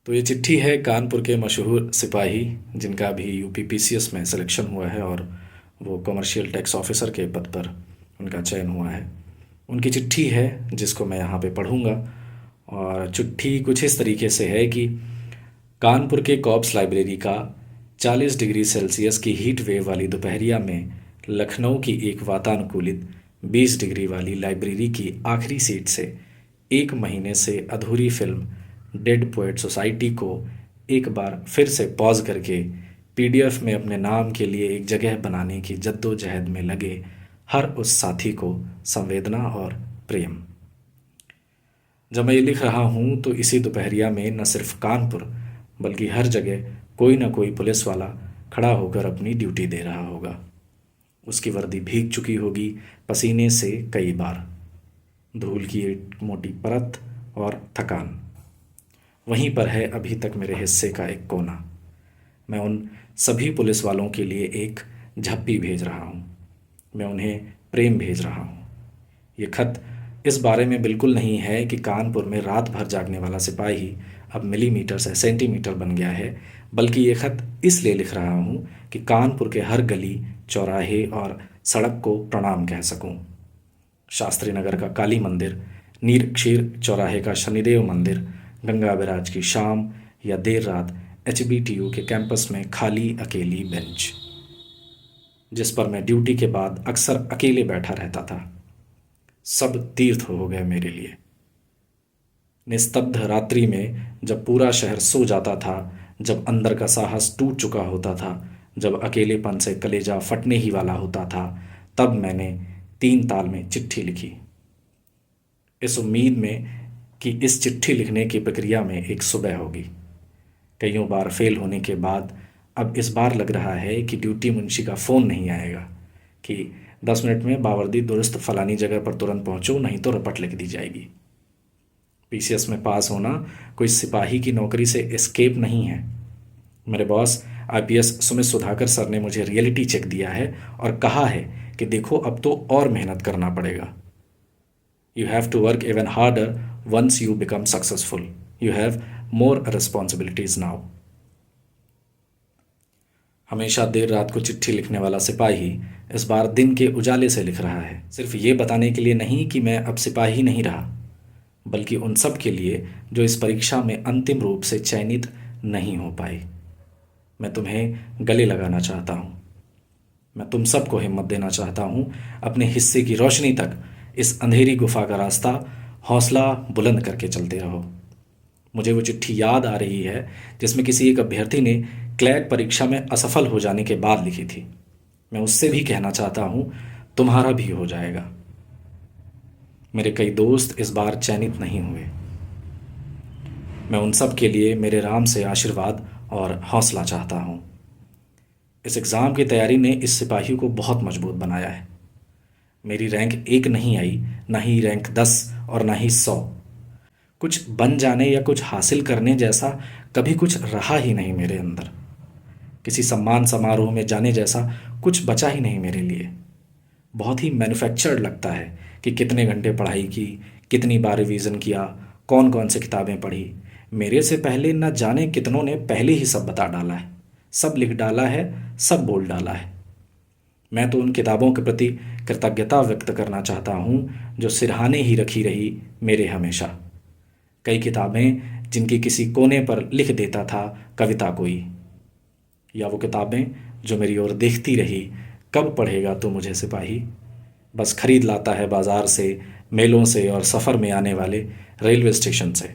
तो ये चिट्ठी है कानपुर के मशहूर सिपाही जिनका अभी यूपीपीसीएस में सिलेक्शन हुआ है और वो कमर्शियल टैक्स ऑफिसर के पद पर उनका चयन हुआ है। उनकी चिट्ठी है जिसको मैं यहाँ पे पढ़ूँगा। और चिट्ठी कुछ इस तरीके से है कि कानपुर के कॉप्स लाइब्रेरी का 40 डिग्री सेल्सियस की हीट वेव वाली दोपहरिया में लखनऊ की एक वातानुकूलित 20 डिग्री वाली लाइब्रेरी की आखिरी सीट से 1 महीने से अधूरी फिल्म डेड पोएट सोसाइटी को एक बार फिर से पॉज करके पीडीएफ में अपने नाम के लिए एक जगह बनाने की जद्दोजहद में लगे हर उस साथी को संवेदना और प्रेम। जब मैं ये लिख रहा हूँ तो इसी दोपहरिया में न सिर्फ कानपुर बल्कि हर जगह कोई न कोई पुलिस वाला खड़ा होकर अपनी ड्यूटी दे रहा होगा। उसकी वर्दी भीग चुकी होगी पसीने से कई बार, धूल की एक मोटी परत और थकान। वहीं पर है अभी तक मेरे हिस्से का एक कोना। मैं उन सभी पुलिस वालों के लिए एक झप्पी भेज रहा हूँ। मैं उन्हें प्रेम भेज रहा हूँ। ये खत इस बारे में बिल्कुल नहीं है कि कानपुर में रात भर जागने वाला सिपाही अब मिलीमीटर से सेंटीमीटर बन गया है, बल्कि ये खत इसलिए लिख रहा हूँ कि कानपुर के हर गली, चौराहे और सड़क को प्रणाम कह सकूँ। शास्त्री नगर का काली मंदिर, नीरक्षीर चौराहे का शनिदेव मंदिर, गंगा बैराज की शाम या देर रात एचबीटीयू के कैंपस में खाली अकेली बेंच जिस पर मैं ड्यूटी के बाद अक्सर अकेले बैठा रहता था, सब तीर्थ हो गए मेरे लिए। निस्तब्ध रात्रि में जब पूरा शहर सो जाता था, जब अंदर का साहस टूट चुका होता था, जब अकेलेपन से कलेजा फटने ही वाला होता था, तब मैंने 3 ताल में चिट्ठी लिखी, इस उम्मीद में कि इस चिट्ठी लिखने की प्रक्रिया में एक सुबह होगी। कईयों बार फेल होने के बाद अब इस बार लग रहा है कि ड्यूटी मुंशी का फ़ोन नहीं आएगा कि 10 मिनट में बावर्दी दुरुस्त फलानी जगह पर तुरंत पहुंचो, नहीं तो रपट लिख दी जाएगी। पीसीएस में पास होना कोई सिपाही की नौकरी से एस्केप नहीं है। मेरे boss IPS Sumit Sudhakar sir ने मुझे रियलिटी चेक दिया है और कहा है कि देखो अब तो और मेहनत करना पड़ेगा। You have to work even harder once you become successful. You have more responsibilities now. हमेशा देर रात को चिट्ठी लिखने वाला सिपाही इस बार दिन के उजाले से लिख रहा है, सिर्फ ये बताने के लिए नहीं कि मैं अब सिपाही नहीं रहा, बल्कि उन सब के लिए जो इस परीक्षा में अंतिम रूप से चयनित नहीं हो पाए। मैं तुम्हें गले लगाना चाहता हूँ। मैं तुम सबको हिम्मत देना चाहता हूँ। अपने हिस्से की रोशनी तक इस अंधेरी गुफा का रास्ता हौसला बुलंद करके चलते रहो। मुझे वो चिट्ठी याद आ रही है जिसमें किसी एक अभ्यर्थी ने क्लैट परीक्षा में असफल हो जाने के बाद लिखी थी। मैं उससे भी कहना चाहता हूँ, तुम्हारा भी हो जाएगा। मेरे कई दोस्त इस बार चयनित नहीं हुए। मैं उन सब के लिए मेरे राम से आशीर्वाद और हौसला चाहता हूँ। इस एग्ज़ाम की तैयारी ने इस सिपाही को बहुत मजबूत बनाया है। मेरी रैंक 1 नहीं आई, ना ही रैंक 10 और ना ही 100। कुछ बन जाने या कुछ हासिल करने जैसा कभी कुछ रहा ही नहीं मेरे अंदर। किसी सम्मान समारोह में जाने जैसा कुछ बचा ही नहीं मेरे लिए। बहुत ही मैन्युफैक्चर्ड लगता है कि कितने घंटे पढ़ाई की, कितनी बार रिवीज़न किया, कौन कौन से किताबें पढ़ी। मेरे से पहले न जाने कितनों ने पहले ही सब बता डाला है, सब लिख डाला है, सब बोल डाला है। मैं तो उन किताबों के प्रति कृतज्ञता व्यक्त करना चाहता हूँ जो सिरहाने ही रखी रही मेरे हमेशा। कई किताबें जिनकी किसी कोने पर लिख देता था कविता कोई, या वो किताबें जो मेरी ओर देखती रही, कब पढ़ेगा तो मुझे सिपाही, बस खरीद लाता है बाज़ार से, मेलों से और सफ़र में आने वाले रेलवे स्टेशन से।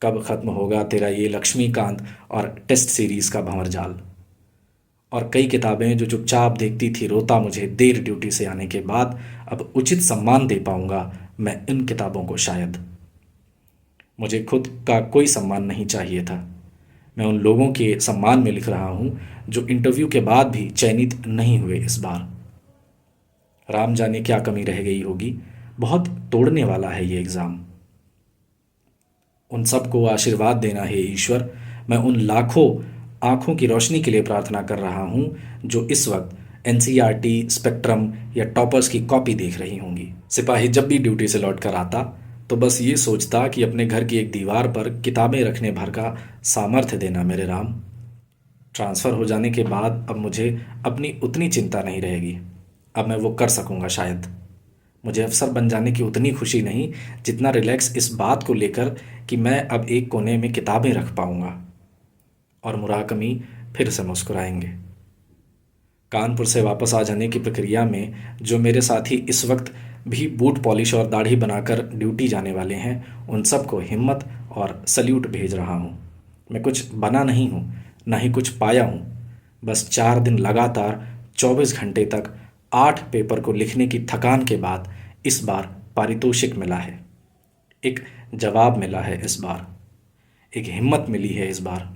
कब ख़त्म होगा तेरा ये लक्ष्मीकांत और टेस्ट सीरीज़ का भंवर जाल। और कई किताबें जो चुपचाप देखती थी रोता मुझे देर ड्यूटी से आने के बाद, अब उचित सम्मान दे पाऊंगा मैं इन किताबों को शायद। मुझे खुद का कोई सम्मान नहीं चाहिए था। मैं उन लोगों के सम्मान में लिख रहा हूँ जो इंटरव्यू के बाद भी चयनित नहीं हुए इस बार। राम जाने क्या कमी रह गई होगी, बहुत तोड़ने वाला है ये एग्ज़ाम। उन सबको आशीर्वाद देना है ईश्वर। मैं उन लाखों आँखों की रोशनी के लिए प्रार्थना कर रहा हूँ जो इस वक्त एनसीईआरटी, स्पेक्ट्रम या टॉपर्स की कॉपी देख रही होंगी। सिपाही जब भी ड्यूटी से लौट कर आता तो बस ये सोचता कि अपने घर की एक दीवार पर किताबें रखने भर का सामर्थ्य देना मेरे राम। ट्रांसफ़र हो जाने के बाद अब मुझे अपनी उतनी चिंता नहीं रहेगी। अब मैं वो कर सकूँगा शायद। मुझे अफ़सर बन जाने की उतनी खुशी नहीं जितना रिलैक्स इस बात को लेकर कि मैं अब एक कोने में किताबें रख पाऊँगा। और मुराकमी फिर से मुस्कुराएंगे। कानपुर से वापस आ जाने की प्रक्रिया में जो मेरे साथी इस वक्त भी बूट पॉलिश और दाढ़ी बनाकर ड्यूटी जाने वाले हैं, उन सबको हिम्मत और सल्यूट भेज रहा हूँ। मैं कुछ बना नहीं हूँ, ना ही कुछ पाया हूँ। बस 4 दिन लगातार 24 घंटे तक 8 पेपर को लिखने की थकान के बाद इस बार पारितोषिक मिला है। एक जवाब मिला है इस बार। एक हिम्मत मिली है इस बार।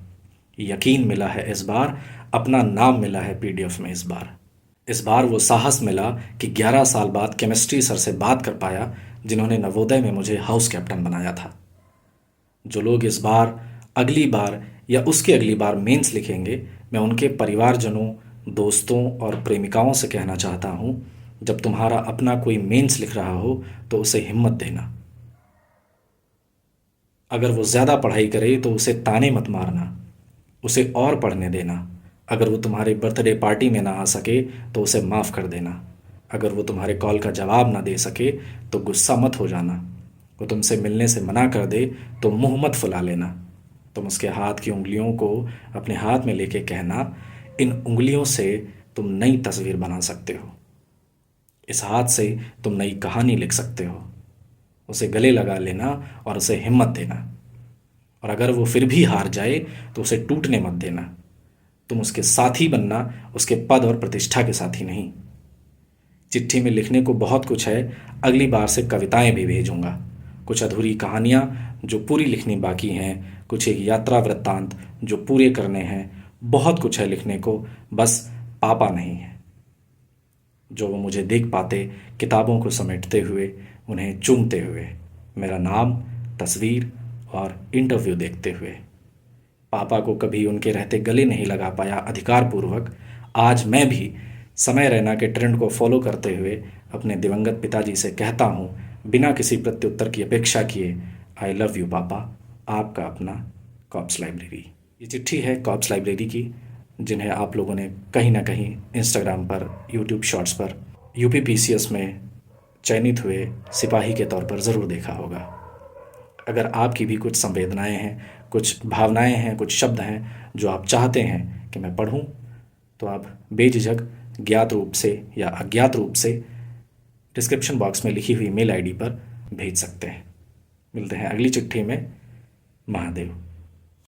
यकीन मिला है इस बार। अपना नाम मिला है पीडीएफ में इस बार वो साहस मिला कि 11 साल बाद केमिस्ट्री सर से बात कर पाया, जिन्होंने नवोदय में मुझे हाउस कैप्टन बनाया था। जो लोग इस बार, अगली बार या उसके अगली बार मेंस लिखेंगे, मैं उनके परिवारजनों, दोस्तों और प्रेमिकाओं से कहना चाहता हूँ, जब तुम्हारा अपना कोई मेंस लिख रहा हो तो उसे हिम्मत देना। अगर वो ज़्यादा पढ़ाई करे तो उसे ताने मत मारना, उसे और पढ़ने देना। अगर वो तुम्हारे बर्थडे पार्टी में ना आ सके तो उसे माफ़ कर देना। अगर वो तुम्हारे कॉल का जवाब ना दे सके तो गुस्सा मत हो जाना। वो तुमसे मिलने से मना कर दे तो मुंह मत फुला लेना। तुम उसके हाथ की उंगलियों को अपने हाथ में लेके कहना, इन उंगलियों से तुम नई तस्वीर बना सकते हो। इस हाथ से तुम नई कहानी लिख सकते हो। उसे गले लगा लेना और उसे हिम्मत देना। और अगर वो फिर भी हार जाए तो उसे टूटने मत देना। तुम उसके साथी बनना, उसके पद और प्रतिष्ठा के साथी नहीं। चिट्ठी में लिखने को बहुत कुछ है। अगली बार से कविताएं भी भेजूंगा, कुछ अधूरी कहानियां जो पूरी लिखनी बाकी हैं, कुछ एक यात्रा वृत्तांत जो पूरे करने हैं। बहुत कुछ है लिखने को, बस पापा नहीं है जो वो मुझे देख पाते किताबों को समेटते हुए, उन्हें चूमते हुए, मेरा नाम, तस्वीर और इंटरव्यू देखते हुए। पापा को कभी उनके रहते गले नहीं लगा पाया अधिकारपूर्वक। आज मैं भी समय रैना के ट्रेंड को फॉलो करते हुए अपने दिवंगत पिताजी से कहता हूँ, बिना किसी प्रत्युत्तर की अपेक्षा किए, आई लव यू पापा। आपका अपना कॉप्स लाइब्रेरी। ये चिट्ठी है कॉप्स लाइब्रेरी की, जिन्हें आप लोगों ने कहीं ना कहीं इंस्टाग्राम पर, यूट्यूब शॉर्ट्स पर यूपीपीसीएस में चयनित हुए सिपाही के तौर पर ज़रूर देखा होगा। अगर आपकी भी कुछ संवेदनाएं हैं, कुछ भावनाएं हैं, कुछ शब्द हैं जो आप चाहते हैं कि मैं पढ़ूं, तो आप बेझिझक ज्ञात रूप से या अज्ञात रूप से डिस्क्रिप्शन बॉक्स में लिखी हुई मेल आईडी पर भेज सकते हैं। मिलते हैं अगली चिट्ठी में। महादेव।